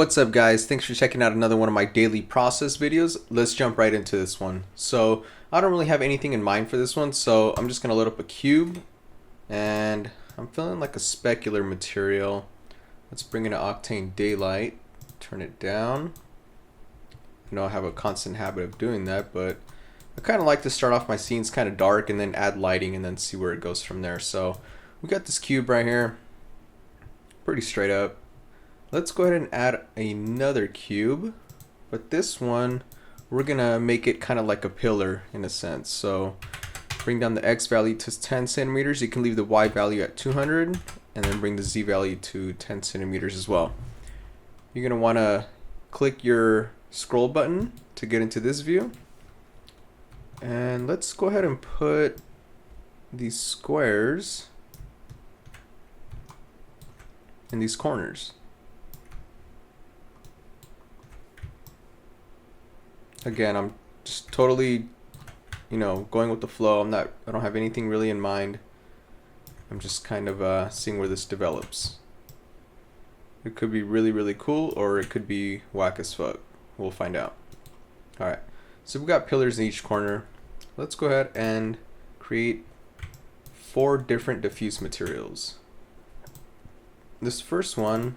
What's up guys, thanks for checking out another one of my daily process videos. Let's jump right into this one. So I don't really have anything in mind for this one, so I'm just gonna load up a cube and I'm feeling like a specular material. Let's bring in an Octane daylight, turn it down. I know I have a constant habit of doing that, but I kind of like to start off my scenes kind of dark and then add lighting and then see where it goes from there. So we got this cube right here, pretty straight up. Let's go ahead and add another cube, but this one we're gonna make it kind of like a pillar in a sense. So bring down the X value to 10 centimeters. You can leave the Y value at 200 and then bring the Z value to 10 centimeters as well. You're gonna want to click your scroll button to get into this view, and let's go ahead and put these squares in these corners. Again, I'm just totally, going with the flow. I don't have anything really in mind. I'm just kind of seeing where this develops. It could be really, really cool, or it could be whack as fuck. We'll find out. Alright, so we've got pillars in each corner. Let's go ahead and create 4 different diffuse materials. This first one,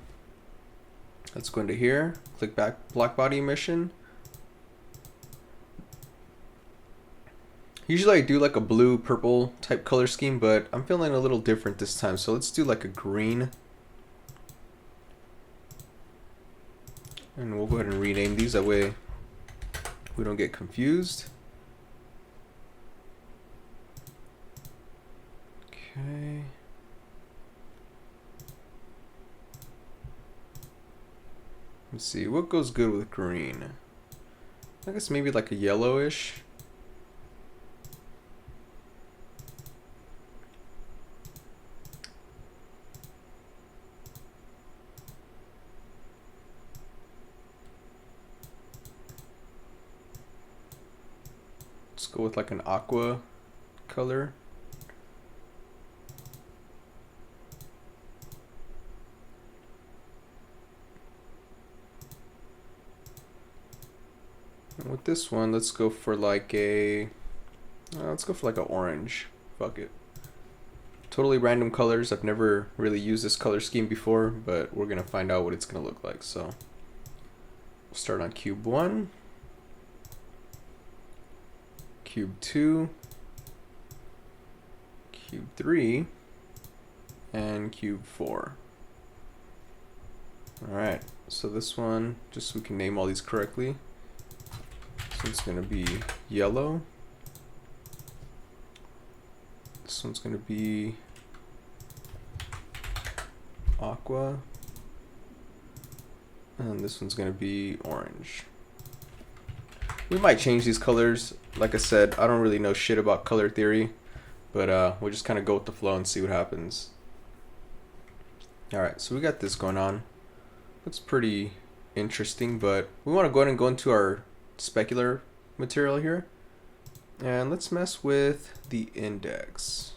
let's go into here, click black body emission. Usually I do like a blue purple type color scheme, but I'm feeling a little different this time, so let's do like a green. And we'll go ahead and rename these, that way we don't get confused. Okay. Let's see, what goes good with green? I guess maybe like a yellowish. Let's go with like an aqua color. And with this one, let's go for like an orange. Fuck it. Totally random colors. I've never really used this color scheme before, but we're gonna find out what it's gonna look like. So we'll start on cube 1. Cube 2, cube 3, and cube 4. Alright, so this one, just so we can name all these correctly, so it's going to be yellow. This one's going to be aqua. And this one's going to be orange. We might change these colors. Like I said, I don't really know shit about color theory, but we'll just kind of go with the flow and see what happens. Alright, so we got this going on. Looks pretty interesting, but we want to go ahead and go into our specular material here. And let's mess with the index.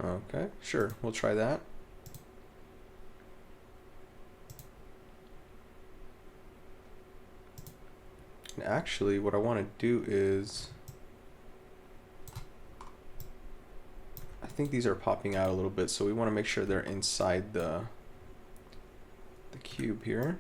Okay, sure, we'll try that. And actually, what I want to do is, I think these are popping out a little bit, so we want to make sure they're inside the cube here.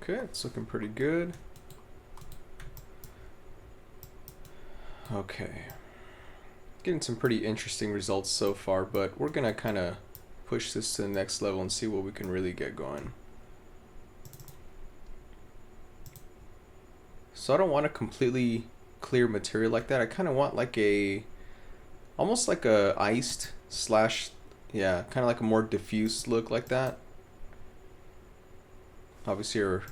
Okay, it's looking pretty good. Okay. Getting some pretty interesting results so far, but we're gonna kind of push this to the next level and see what we can really get going. So I don't want a completely clear material like that. I kind of want like a, almost like a iced slash, yeah, kind of like a more diffuse look like that. Obviously our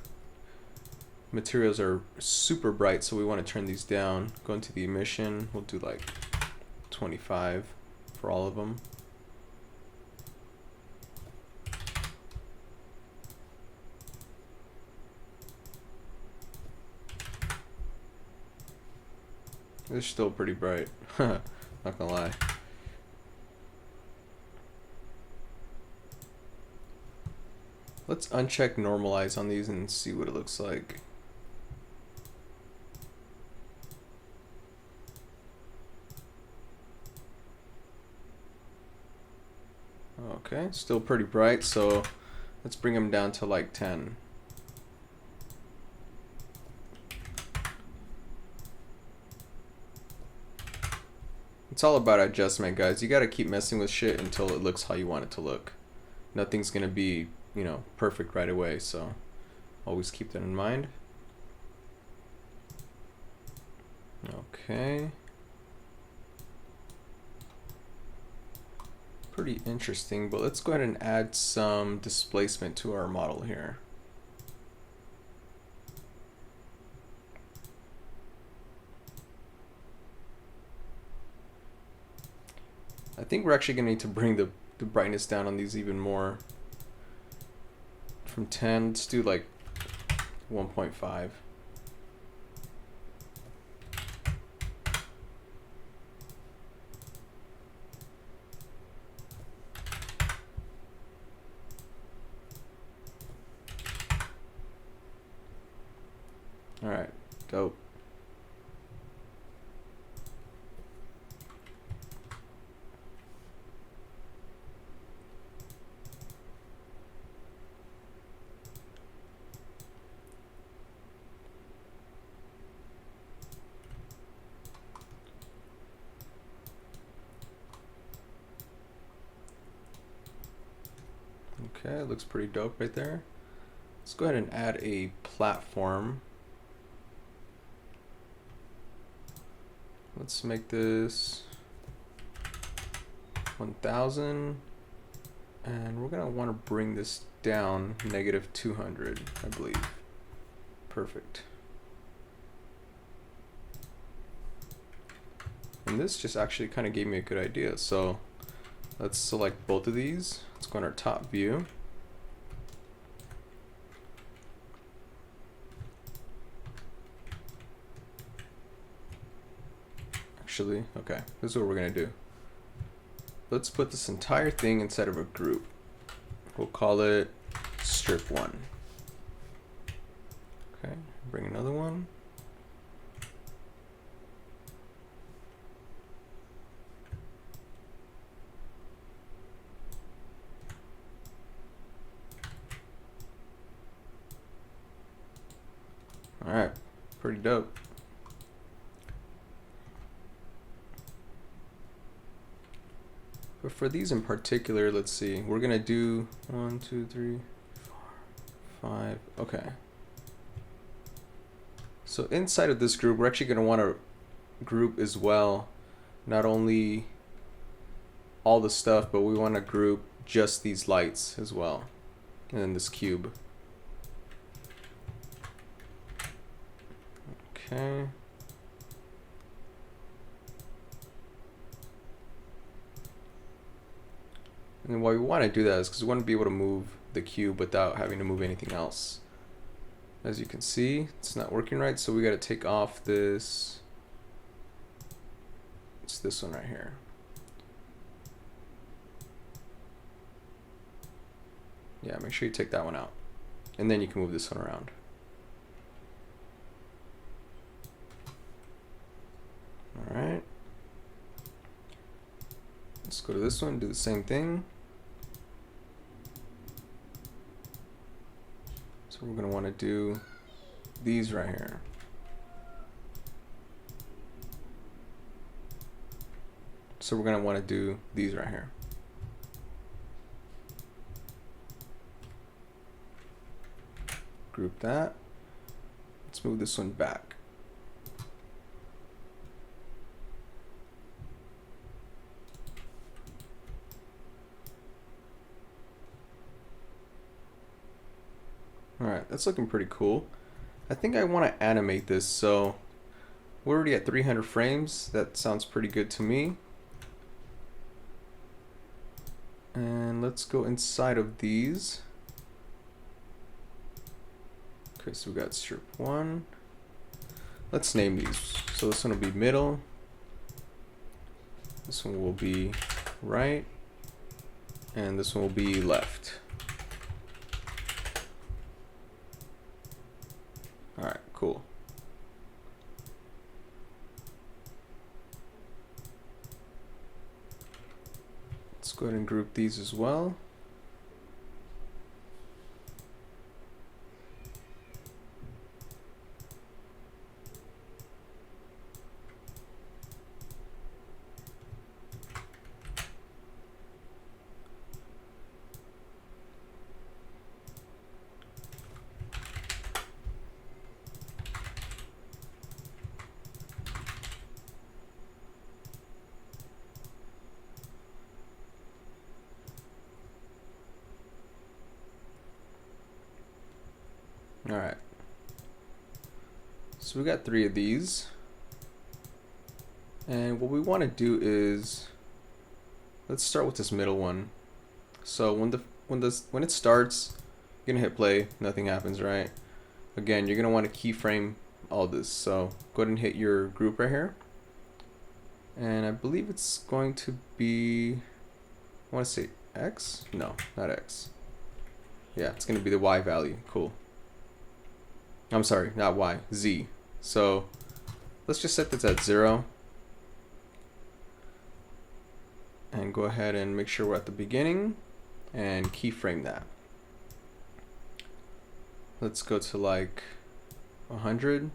materials are super bright, so we want to turn these down. Go into the emission, we'll do like 25 for all of them. They're still pretty bright, not gonna lie. Let's uncheck normalize on these and see what it looks like. Okay, still pretty bright, so let's bring them down to like 10. It's all about adjustment, guys. You gotta keep messing with shit until it looks how you want it to look. Nothing's gonna be, you know, perfect right away, so always keep that in mind. Okay. Pretty interesting, but let's go ahead and add some displacement to our model here. I think we're actually gonna need to bring the brightness down on these even more. From 10, let's do like 1.5. All right, dope. Okay, it looks pretty dope right there. Let's go ahead and add a platform. Let's make this 1000, and we're gonna want to bring this down -200, I believe. Perfect. And this just actually kind of gave me a good idea. So let's select both of these. Let's go on our top view. Actually, okay, this is what we're gonna do. Let's put this entire thing inside of a group. We'll call it strip 1. Okay, bring another one. All right, pretty dope. But for these in particular, let's see, we're gonna do 1, 2, 3, 4, 5, okay. So inside of this group, we're actually gonna wanna group as well, not only all the stuff, but we wanna group just these lights as well, and then this cube. Okay. And why we want to do that is because we want to be able to move the cube without having to move anything else. As you can see, it's not working right, so we got to take off this. It's this one right here. Yeah, make sure you take that one out. And then you can move this one around. All right. Let's go to this one, do the same thing. So we're going to want to do these right here. So we're going to want to do these right here. Group that. Let's move this one back. that's looking pretty cool. I think I want to animate this, so we're already at 300 frames. That sounds pretty good to me. And let's go inside of these. Okay, so we got strip 1. Let's name these. So this one will be middle. This one will be right. And this one will be left. Alright, cool. Let's go ahead and group these as well. Alright, so we got 3 of these, and what we want to do is, let's start with this middle one. So when it starts, you're gonna hit play, nothing happens, right? Again, you're gonna want to keyframe all this, so go ahead and hit your group right here, and I believe it's going to be, I want to say X? No, not X. Yeah, it's gonna be the Y value. Cool. I'm sorry, not Y, Z. So let's just set this at 0 and go ahead and make sure we're at the beginning and keyframe that. Let's go to like 100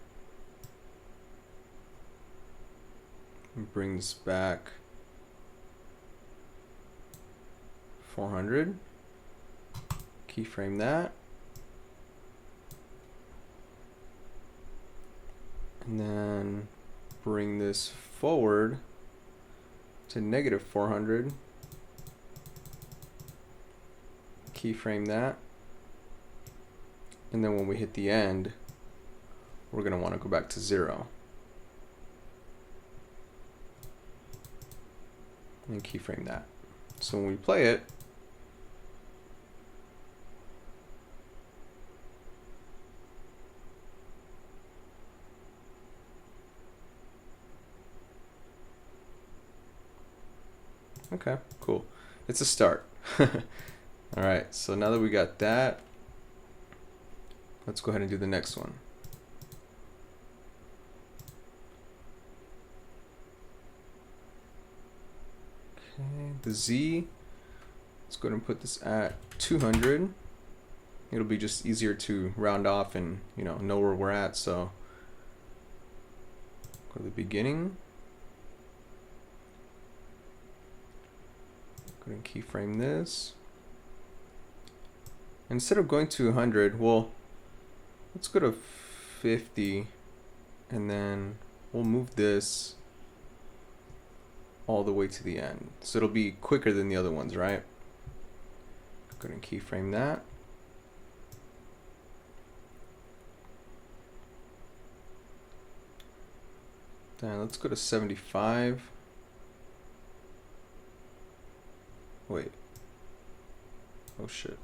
and bring this back 400, keyframe that. And then bring this forward to negative 400. Keyframe that. And then when we hit the end, we're going to want to go back to 0. And keyframe that. So when we play it, okay, cool. It's a start. Alright, so now that we got that, let's go ahead and do the next one. Okay, the Z, let's go ahead and put this at 200. It'll be just easier to round off and know where we're at, so go to the beginning. Go ahead and keyframe this. Instead of going to 100, well, let's go to 50, and then we'll move this all the way to the end. So it'll be quicker than the other ones, right? Go ahead and keyframe that. Then let's go to 75. Wait. Oh shit.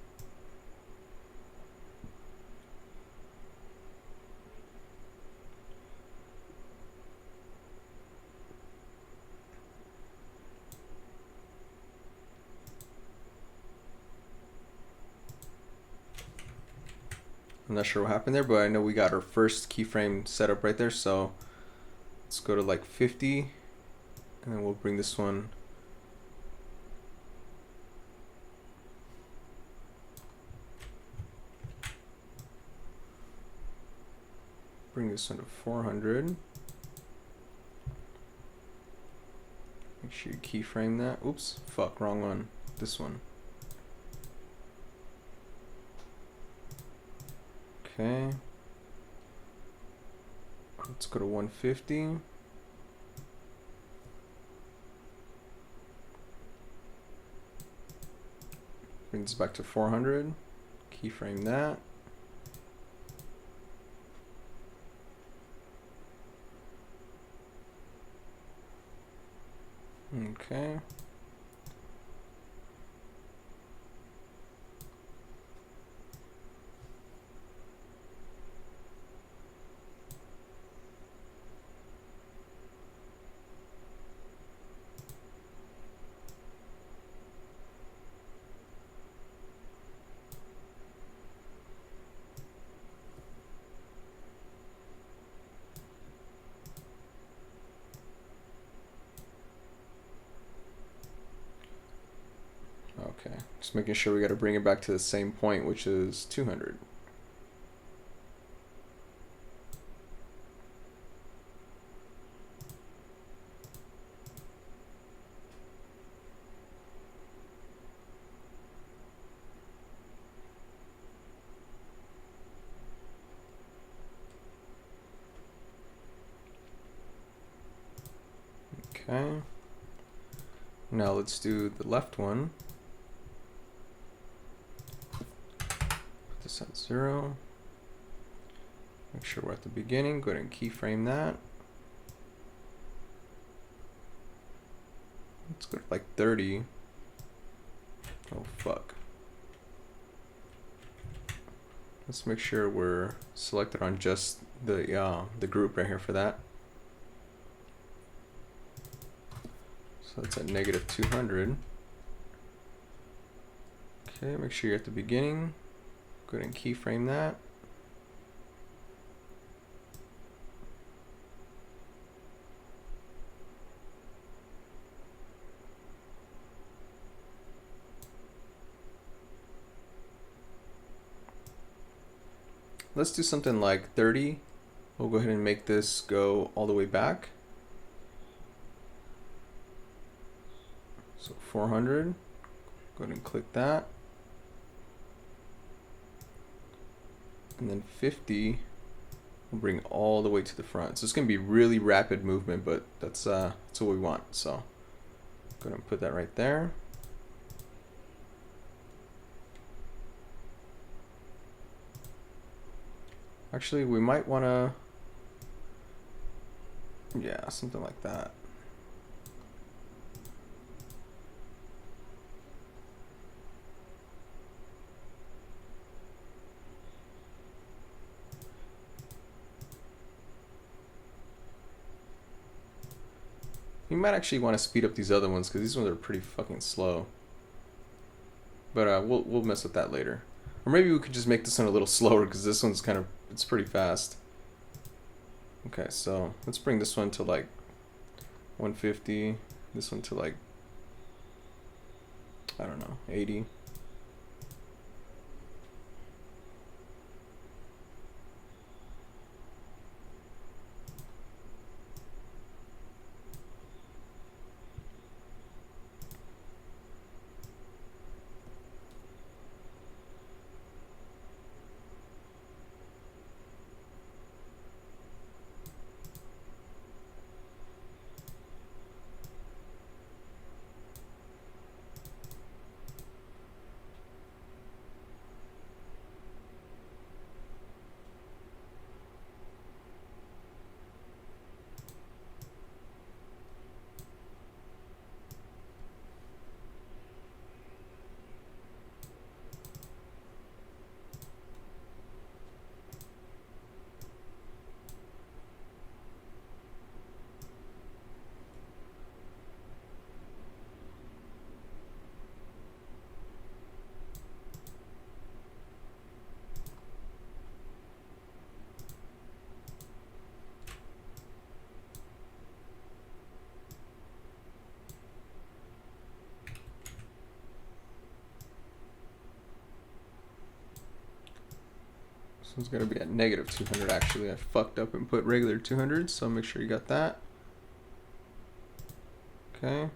I'm not sure what happened there, but I know we got our first keyframe set up right there, so let's go to like 50, and then we'll bring this one to 400. Make sure you keyframe that. Oops, fuck, wrong one. This one. Okay. Let's go to 150. Bring this back to 400. Keyframe that. Okay. Okay, just making sure we got to bring it back to the same point, which is 200. Okay, now let's do the left one. Put this at 0. Make sure we're at the beginning. Go ahead and keyframe that. Let's go to like 30. Oh fuck. Let's make sure we're selected on just the group right here for that. So that's at negative 200. Okay, make sure you're at the beginning. Go ahead and keyframe that. Let's do something like 30. We'll go ahead and make this go all the way back. So 400. Go ahead and click that. And then 50 will bring all the way to the front. So it's going to be really rapid movement, but that's what we want. So go ahead and put that right there. Actually, we might want to, yeah, something like that. You might actually want to speed up these other ones because these ones are pretty fucking slow. But we'll mess with that later. Or maybe we could just make this one a little slower because this one's kind of, it's pretty fast. Okay, so let's bring this one to like 150. This one to like, I don't know, 80. This one's going to be at negative 200 actually. I fucked up and put regular 200, so make sure you got that. Okay.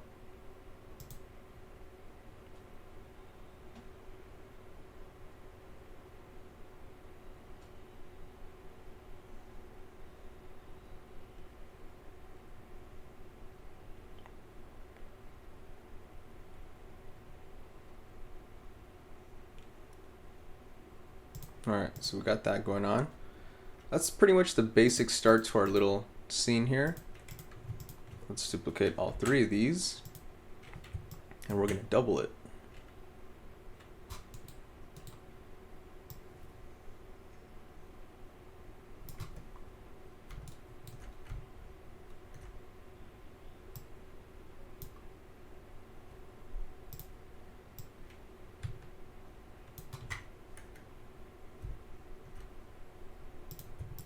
Alright, so we got that going on. That's pretty much the basic start to our little scene here. Let's duplicate all three of these, and we're going to double it.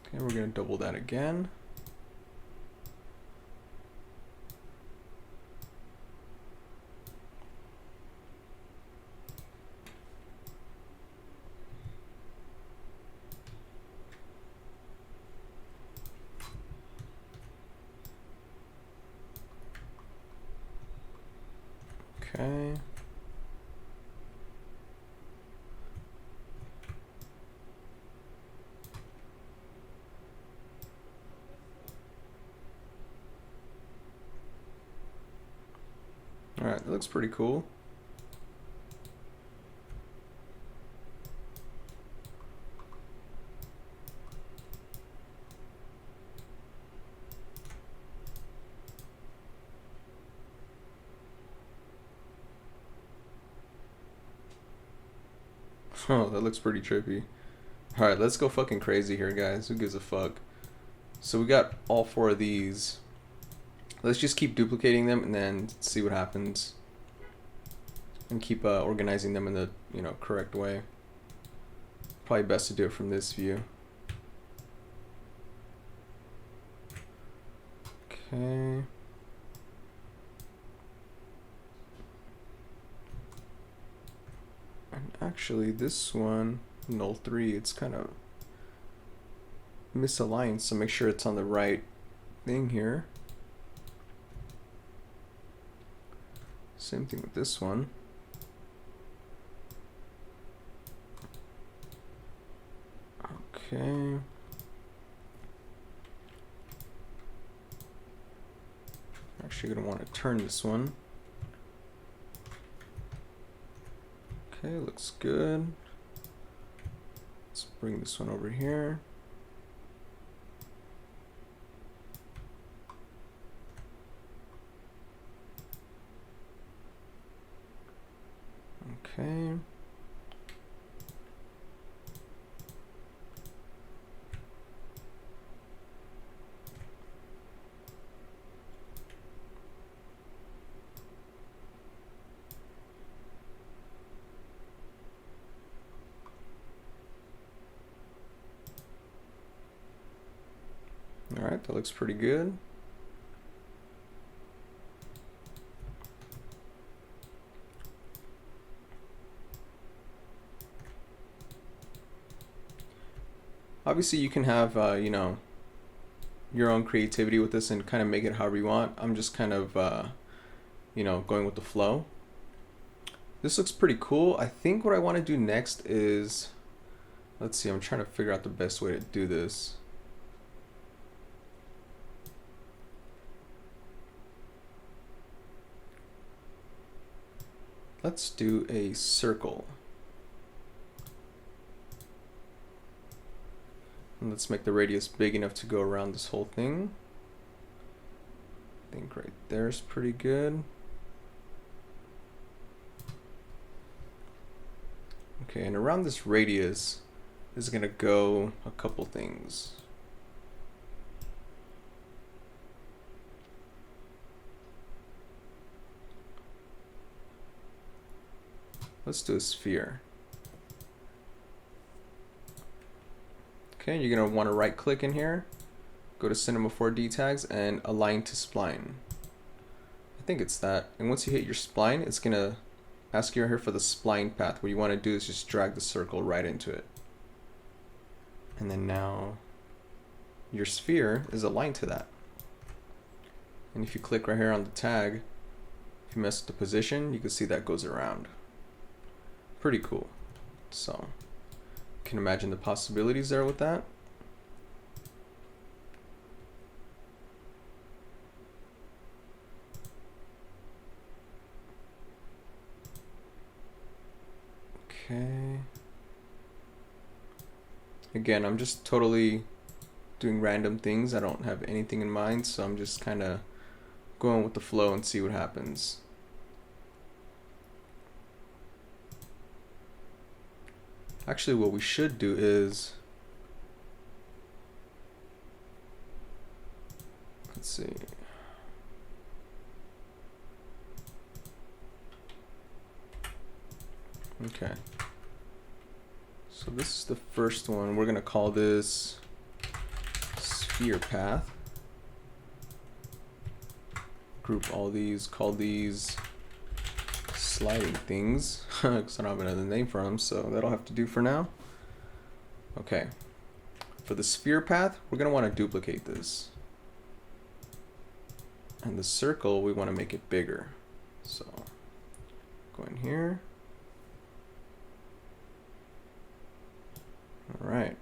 Okay, we're going to double that again. Okay. All right, that looks pretty cool. Oh, that looks pretty trippy. Alright, let's go fucking crazy here, guys. Who gives a fuck? So we got all four of these. Let's just keep duplicating them and then see what happens. And keep organizing them in the correct way. Probably best to do it from this view. Okay. And actually this one, null 3, it's kind of misaligned, so make sure it's on the right thing here. Same thing with this one. Okay. Actually gonna want to turn this one. Okay, looks good. Let's bring this one over here. Okay. All right, that looks pretty good. Obviously, you can have, your own creativity with this and kind of make it however you want. I'm just kind of, going with the flow. This looks pretty cool. I think what I want to do next is, let's see, I'm trying to figure out the best way to do this. Let's do a circle. And let's make the radius big enough to go around this whole thing. I think right there is pretty good. Okay, and around this radius is going to go a couple things. Let's do a sphere. Okay, you're going to want to right click in here, go to Cinema 4D tags and align to spline. I think it's that. And once you hit your spline, it's going to ask you here for the spline path. What you want to do is just drag the circle right into it. And then now your sphere is aligned to that. And if you click right here on the tag, if you mess with the position, you can see that goes around. Pretty cool. So you can imagine the possibilities there with that. Okay. Again, I'm just totally doing random things. I don't have anything in mind, so I'm just kind of going with the flow and see what happens. Actually, what we should do is, let's see. Okay. So this is the first one. We're gonna call this sphere path. Group all these, call these sliding things, because I don't have another name for them, so that'll have to do for now. Okay. For the sphere path, we're gonna want to duplicate this. And the circle, we want to make it bigger. So go in here. All right.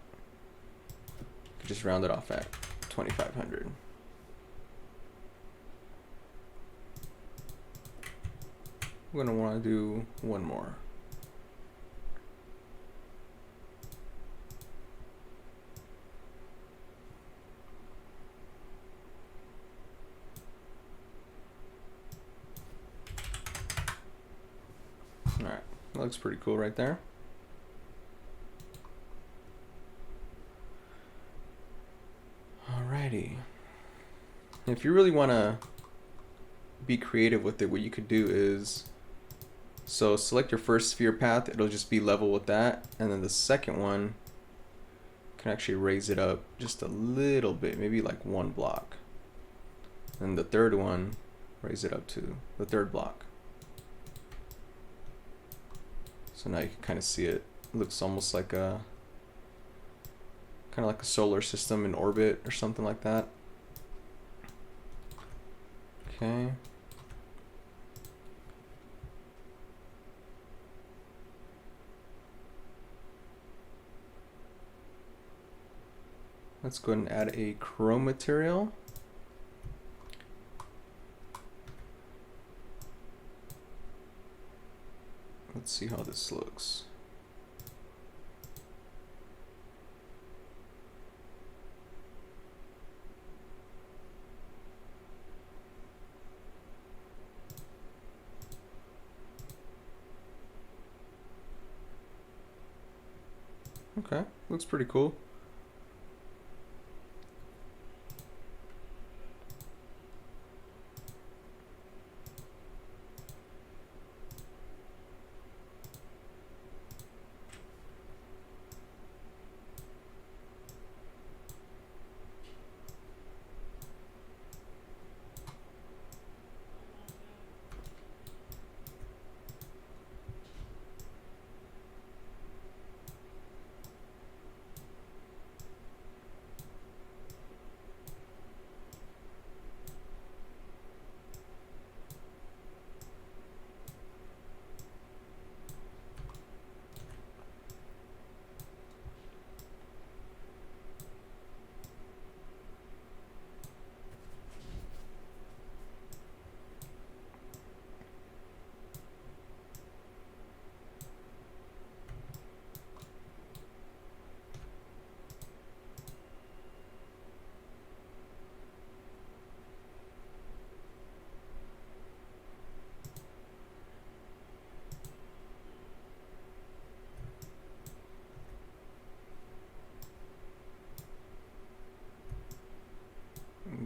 Just round it off at 2,500. We're going to want to do one more. All right, that looks pretty cool right there. Alrighty. If you really want to be creative with it, what you could do is, so select your first sphere path, it'll just be level with that, and then the second one, you can actually raise it up just a little bit, maybe like one block. And the third one, raise it up to the third block. So now you can kind of see it. It looks almost like a, kind of like a solar system in orbit or something like that. Okay. Let's go ahead and add a chrome material. Let's see how this looks. Okay, looks pretty cool.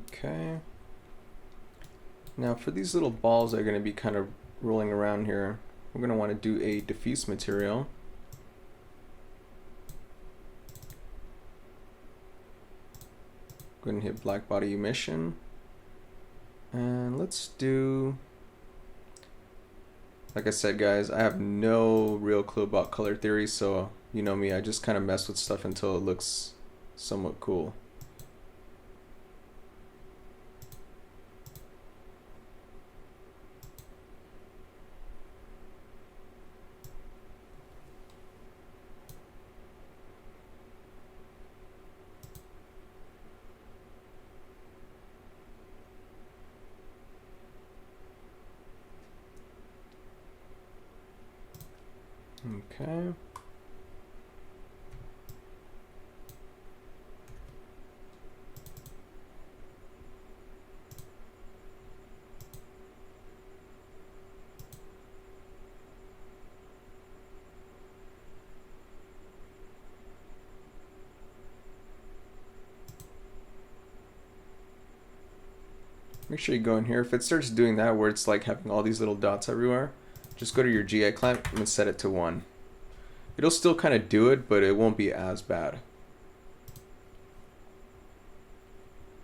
Okay. Now for these little balls that are going to be kind of rolling around here, we're going to want to do a diffuse material. Go ahead and hit black body emission. And let's do, like I said guys, I have no real clue about color theory, so you know me, I just kind of mess with stuff until it looks somewhat cool. Okay. make sure you go in here. If it starts doing that where it's like having all these little dots everywhere, just go to your GI clamp and set it to 1. It'll still kind of do it, but it won't be as bad.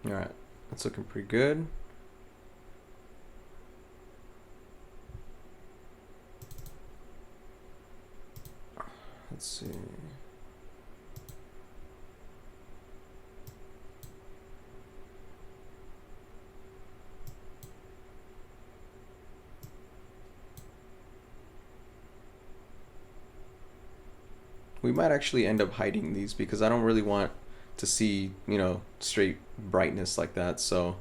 Alright, that's looking pretty good. Let's see. We might actually end up hiding these because I don't really want to see, you know, straight brightness like that. So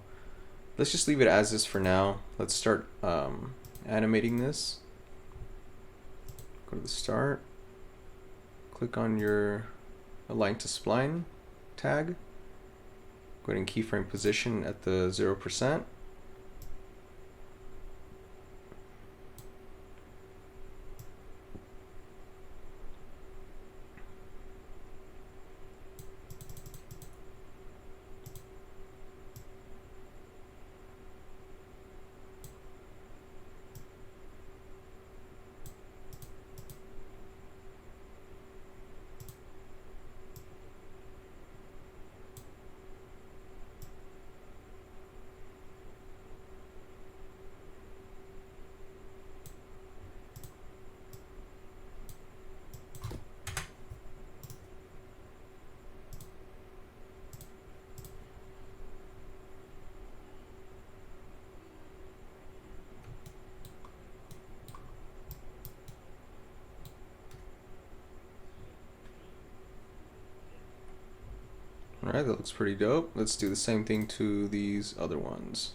let's just leave it as is for now. Let's start animating this. Go to the start. Click on your align to spline tag. Go ahead and keyframe position at the 0%. Alright, that looks pretty dope. Let's do the same thing to these other ones.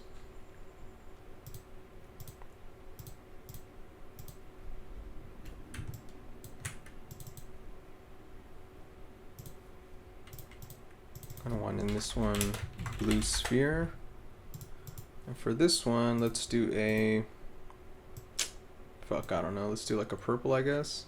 Kind of want in this one blue sphere. And for this one, let's do a... Fuck, I don't know. Let's do like a purple, I guess.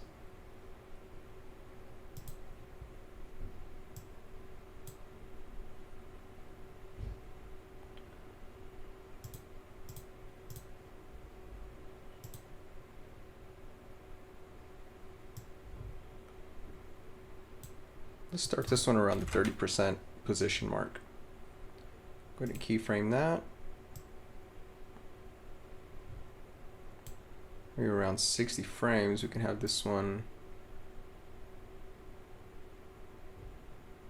Let's start this one around the 30% position mark. Go ahead and keyframe that. Maybe around 60 frames, we can have this one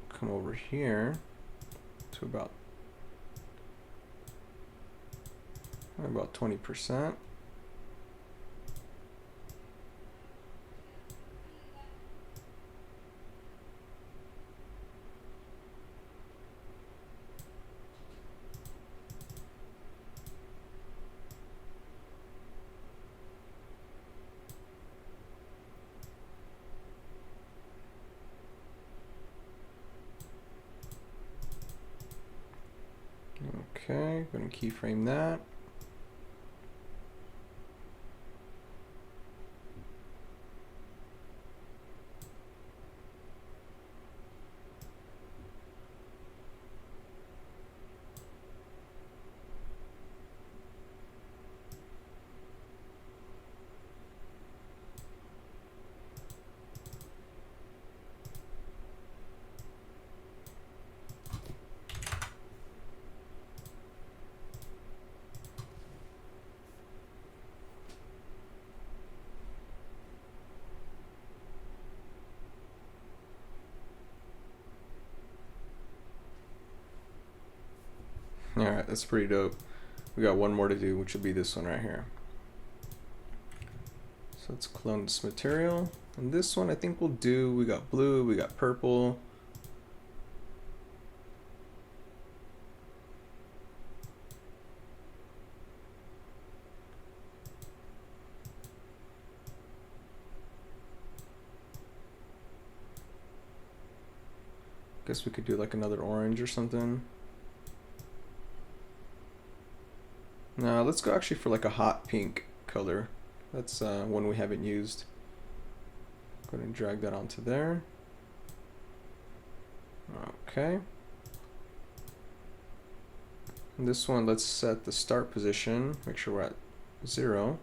come over here to about 20%. Okay, going to keyframe that. Alright, that's pretty dope. We got one more to do, which will be this one right here. So let's clone this material. And this one I think we'll do, we got blue, we got purple. Guess we could do like another orange or something. No, let's go actually for like a hot pink color. That's one we haven't used. Go ahead and drag that onto there. Okay. And this one, let's set the start position, make sure we're at 0.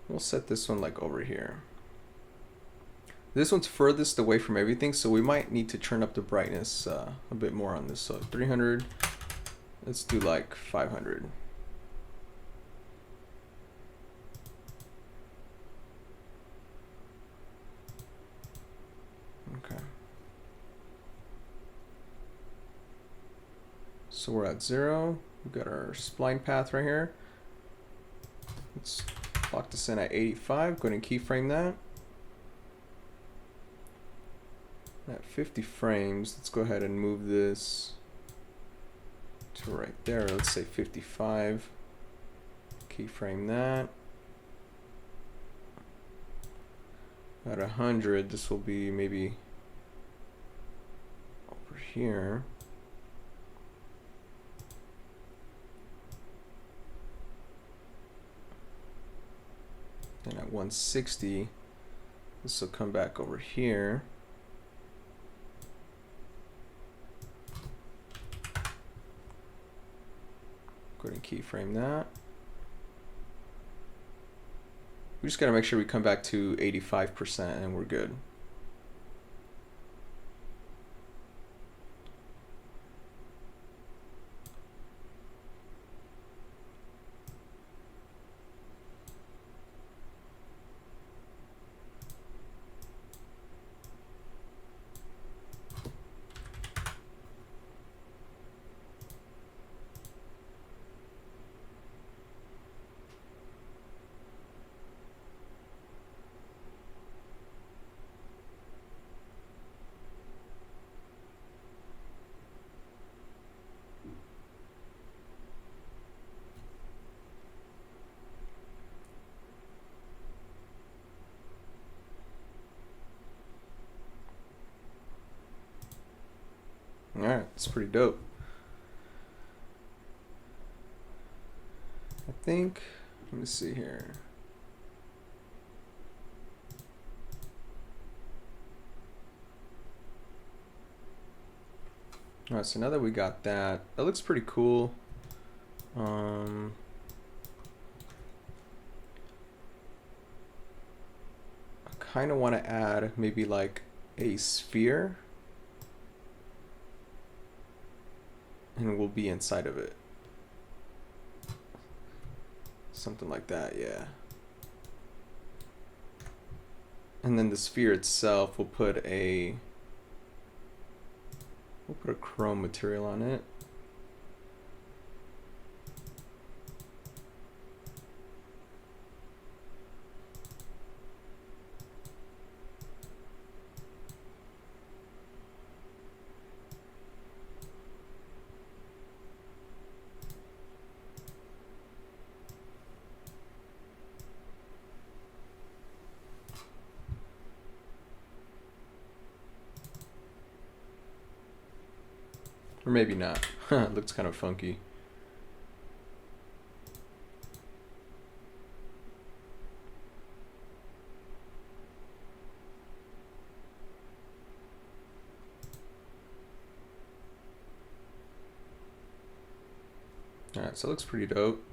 We'll set this one like over here. This one's furthest away from everything, so we might need to turn up the brightness a bit more on this. So 300, let's do like 500. Okay. So we're at 0. We've got our spline path right here. Let's lock this in at 85. Go ahead and keyframe that. At 50 frames, let's go ahead and move this to right there. Let's say 55. Keyframe that. At 100, this will be maybe over here. And at 160, this will come back over here. Go ahead and keyframe that. We just got to make sure we come back to 85% and we're good. Alright, it's pretty dope. I think, let me see here. Alright, so now that we got that, that looks pretty cool. I kind of want to add maybe like a sphere. And we'll be inside of it. Something like that, yeah. And then the sphere itself, we'll put a chrome material on it. Or maybe not. It looks kind of funky. Alright, so it looks pretty dope.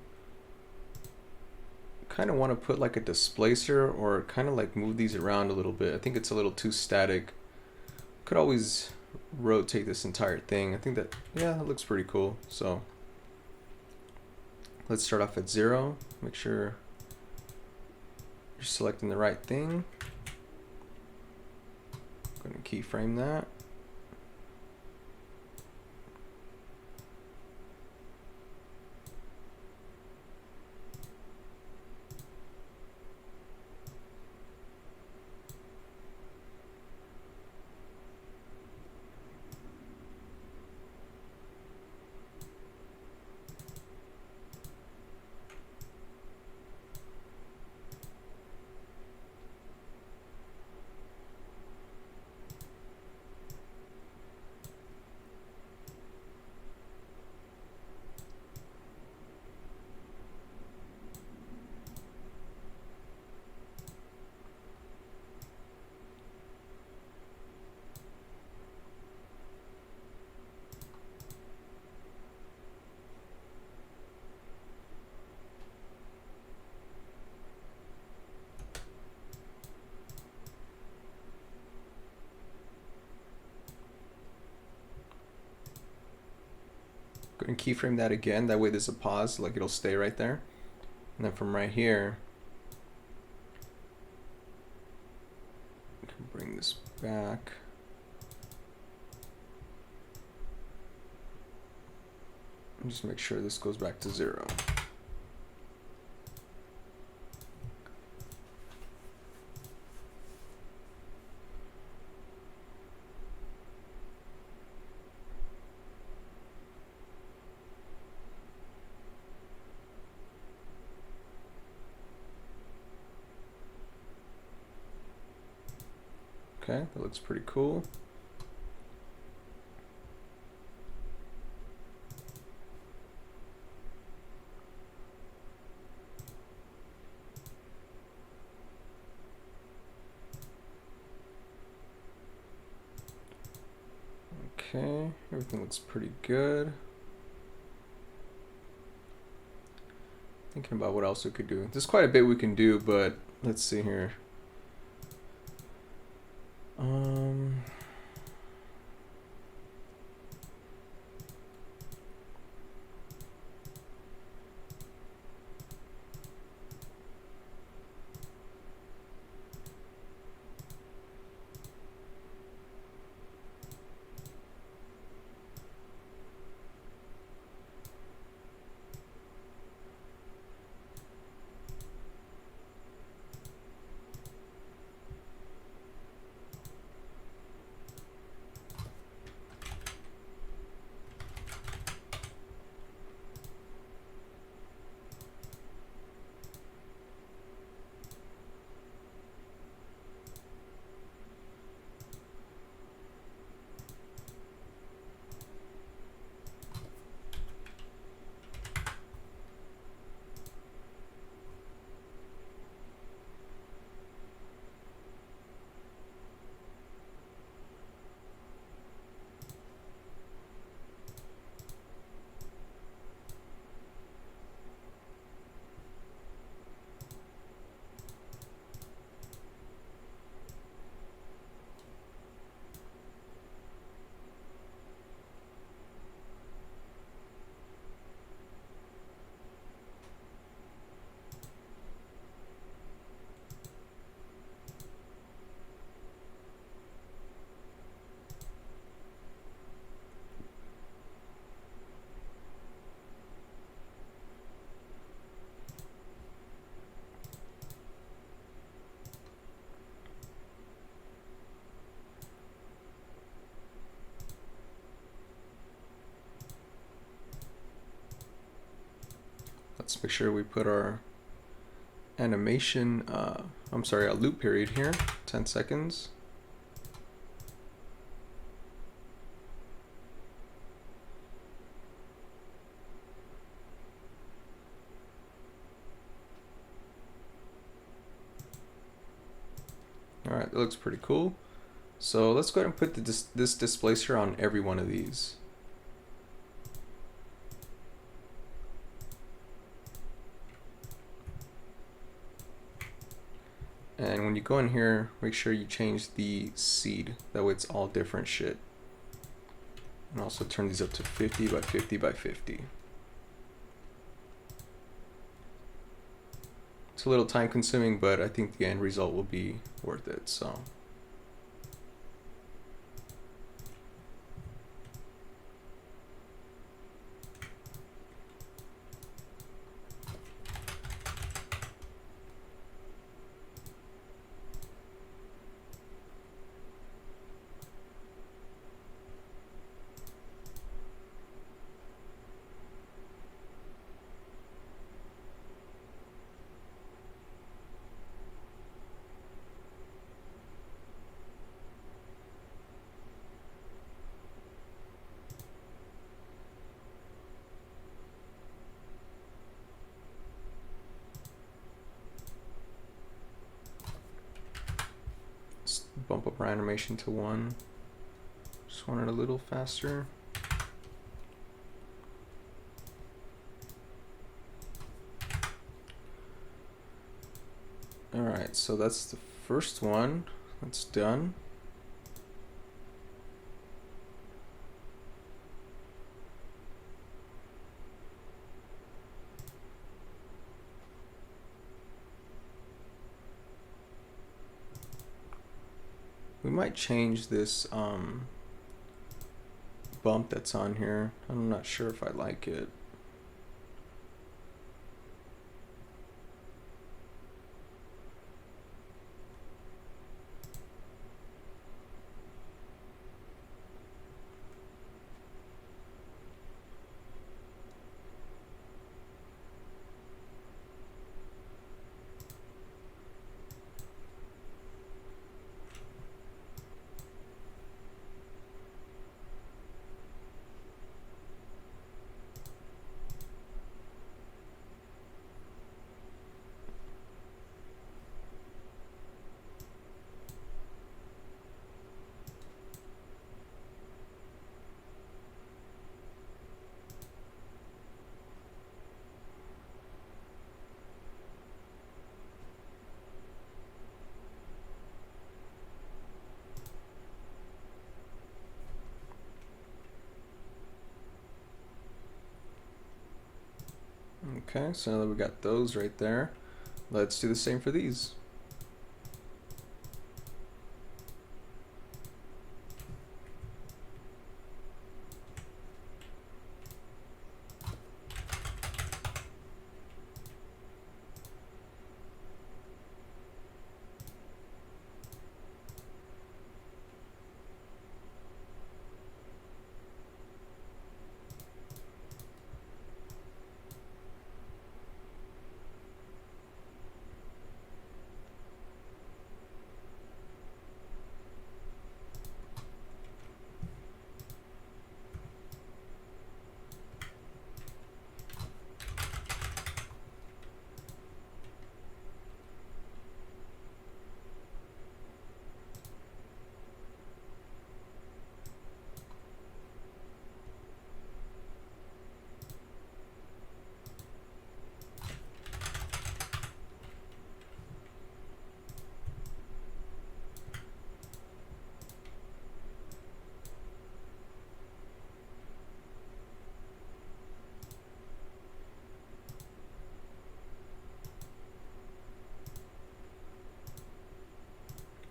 Kind of want to put like a displacer or kind of like move these around a little bit. I think it's a little too static. Could always rotate this entire thing. I think that, yeah, that looks pretty cool. So let's start off at 0. Make sure you're selecting the right thing. I'm going to keyframe that. Go ahead and keyframe that again. That way there's a pause, like it'll stay right there. And then from right here, I can bring this back. And just make sure this goes back to 0. Okay, that looks pretty cool. Okay, everything looks pretty good. Thinking about what else we could do. There's quite a bit we can do, but let's see here. Let's make sure we put our animation, I'm sorry, a loop period here, 10 seconds. All right, that looks pretty cool. So let's go ahead and put this displacer on every one of these. And when you go in here, make sure you change the seed. That way it's all different shit. And also turn these up to 50 by 50 by 50. It's a little time consuming, but I think the end result will be worth it, so. Bump up our animation to 1. Just want it a little faster. Alright, so that's the first one. That's done. We might change this bump that's on here. I'm not sure if I like it. Okay, so now that we got those right there, let's do the same for these.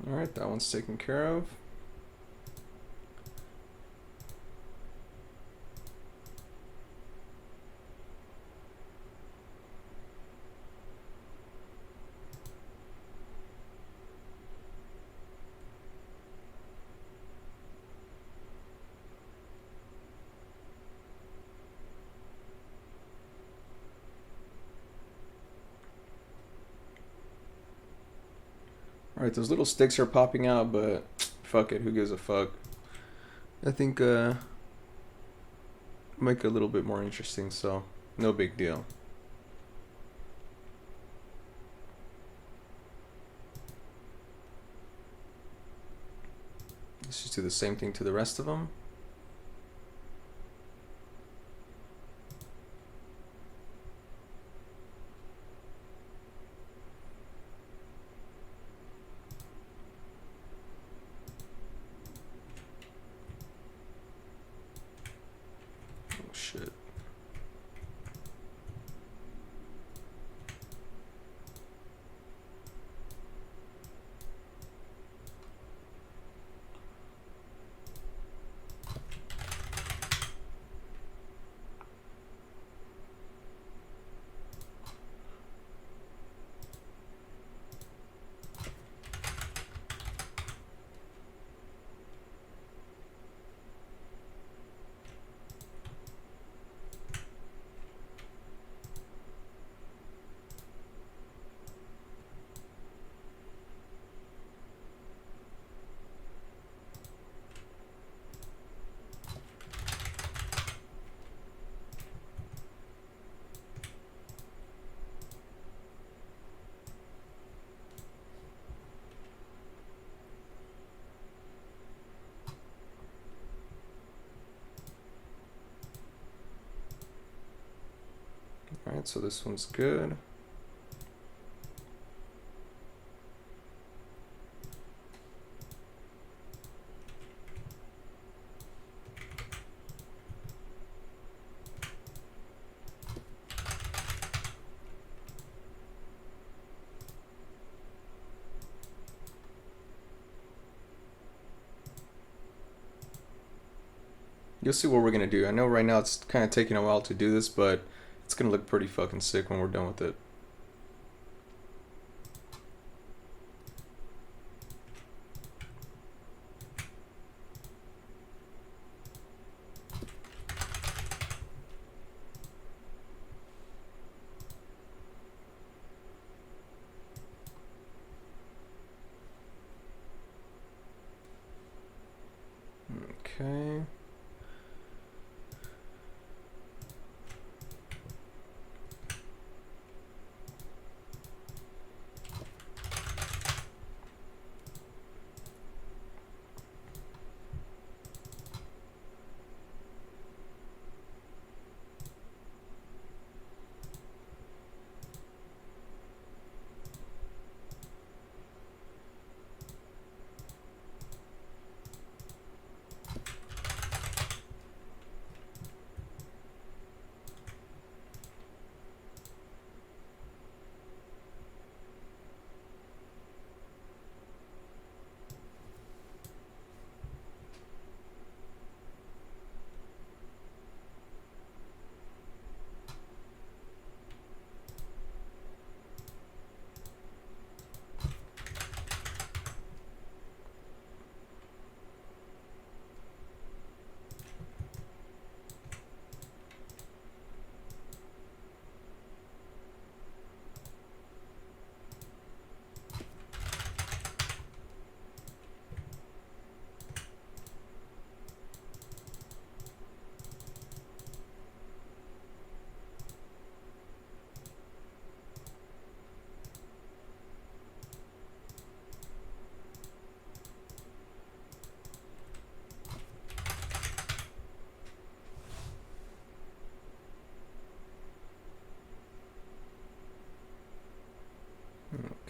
Alright, that one's taken care of. Alright, those little sticks are popping out, but fuck it, who gives a fuck? I think make it a little bit more interesting, so no big deal. Let's just do the same thing to the rest of them. Oh shit. Alright, so this one's good. you'll see what we're gonna do. I know right now it's kind of taking a while to do this, but it's gonna look pretty fucking sick when we're done with it. Okay.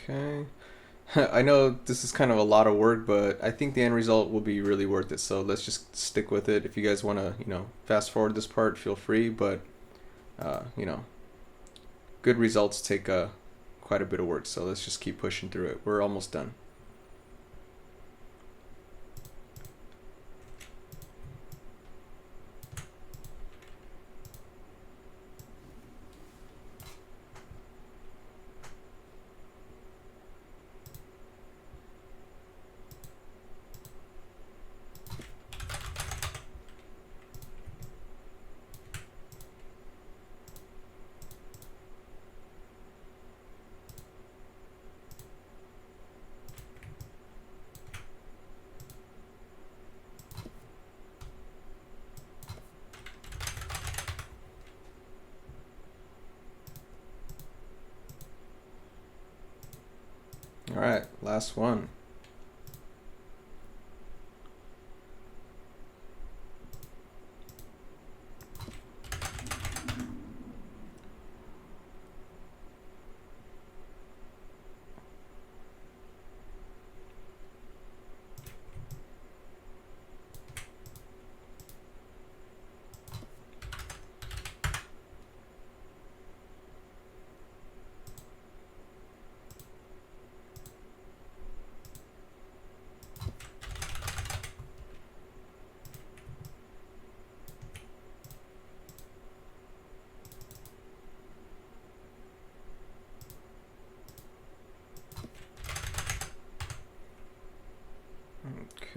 Okay. I know this is kind of a lot of work, but I think the end result will be really worth it. So let's just stick with it. If you guys want to, fast forward this part, feel free. But, uh, you know, good results take quite a bit of work. So let's just keep pushing through it. We're almost done. All right, last one.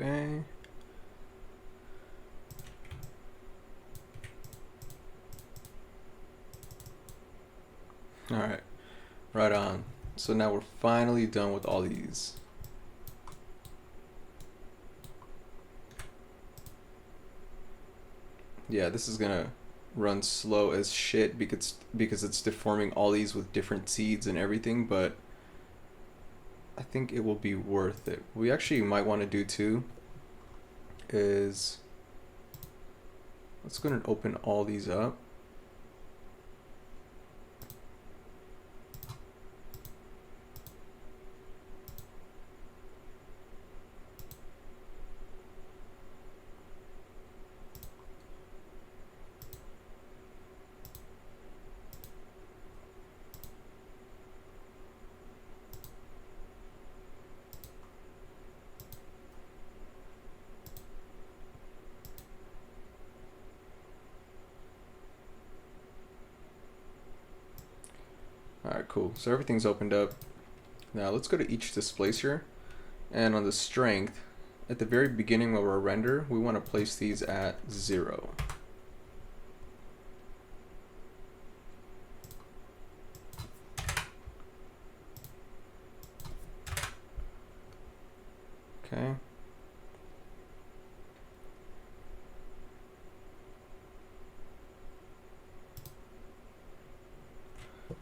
Okay. All right, right on. So now we're finally done with all these. Yeah, this is gonna run slow as shit because it's deforming all these with different seeds and everything, but I think it will be worth it. We actually might want to do too is let's go and open all these up. Alright, cool. So everything's opened up. Now let's go to each displacer, and on the strength, at the very beginning of our render, we want to place these at 0. Okay.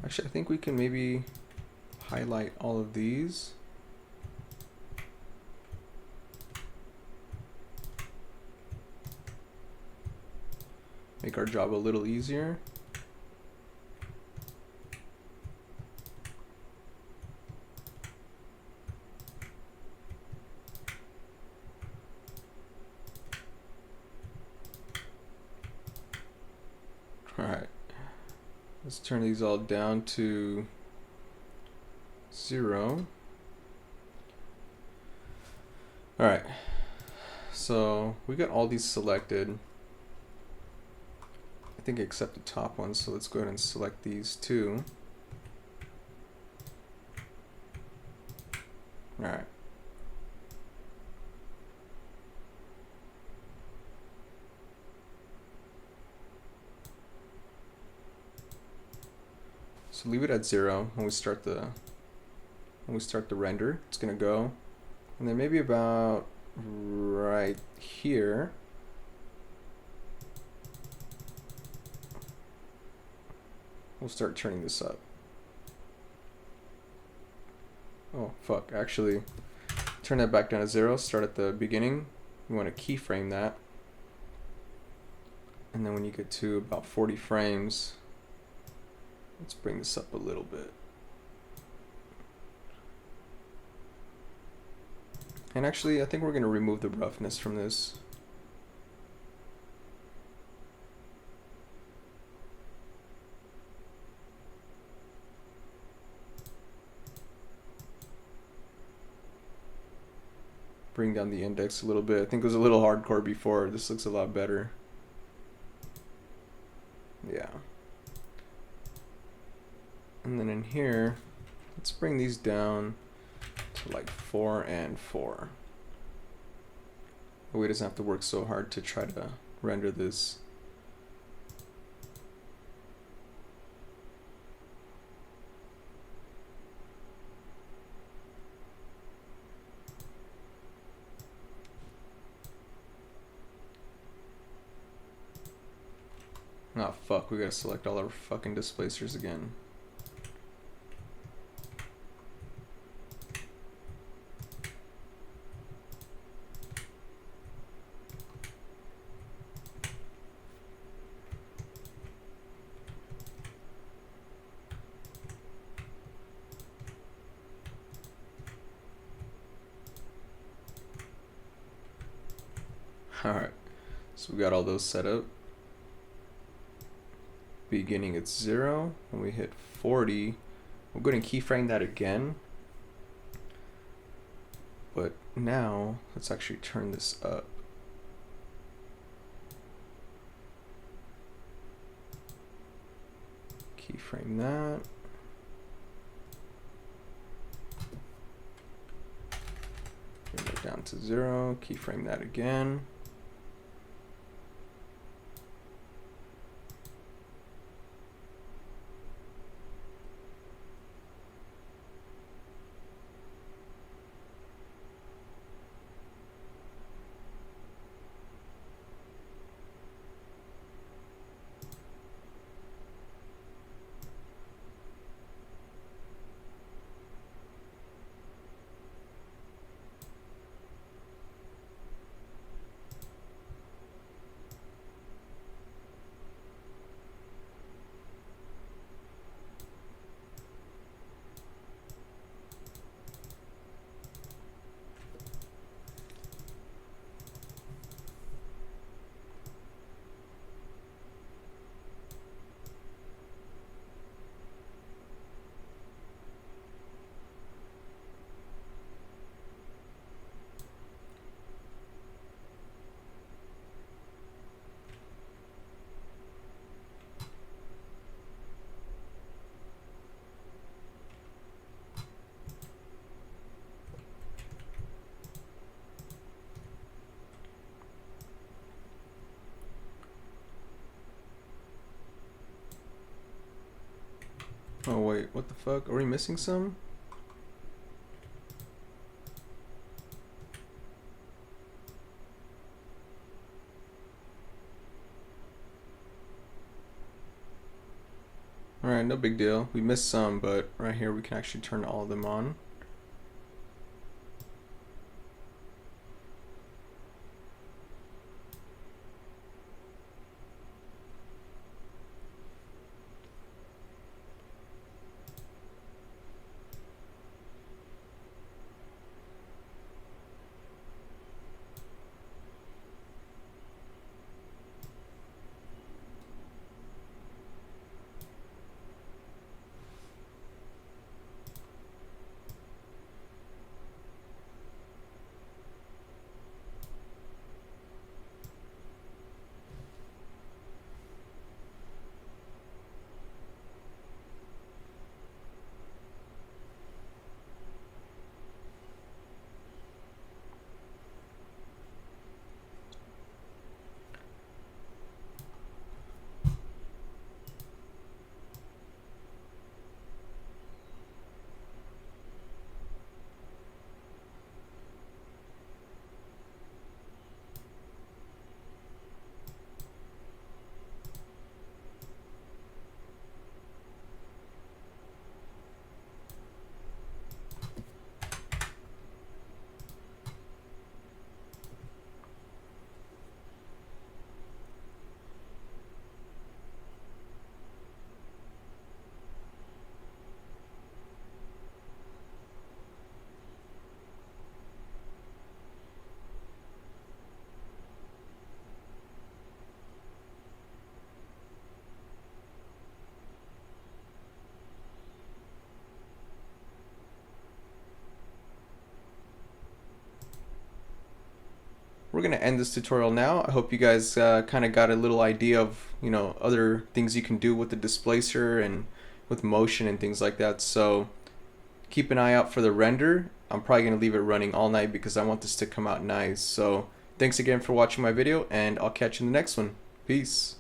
Actually, I think we can maybe highlight all of these. Make our job a little easier. Alright, let's turn these all down to 0. Alright, so we got all these selected, I think except the top ones, so let's go ahead and select these too. Alright. So leave it at 0 when we start the render. It's gonna go, and then maybe about right here, we'll start turning this up. Oh fuck! Actually, turn that back down to 0. Start at the beginning. You want to keyframe that, and then when you get to about 40 frames. Let's bring this up a little bit. And actually, I think we're going to remove the roughness from this. Bring down the index a little bit. I think it was a little hardcore before. This looks a lot better. Yeah. And then in here, let's bring these down to like 4 and 4. That way it doesn't have to work so hard to try to render this. Oh fuck, we gotta select all our fucking displacers again. Alright, so we got all those set up. Beginning at 0, when we hit 40, we'll go ahead and keyframe that again. But now, let's actually turn this up. Keyframe that. Bring it down to 0, keyframe that again. Oh wait, what the fuck? Are we missing some? Alright, no big deal. We missed some, but right here we can actually turn all of them on. We're gonna end this tutorial now. I hope you guys kind of got a little idea of, you know, other things you can do with the displacer and with motion and things like that. So keep an eye out for the render. I'm probably gonna leave it running all night because I want this to come out nice. So thanks again for watching my video, and I'll catch you in the next one. Peace.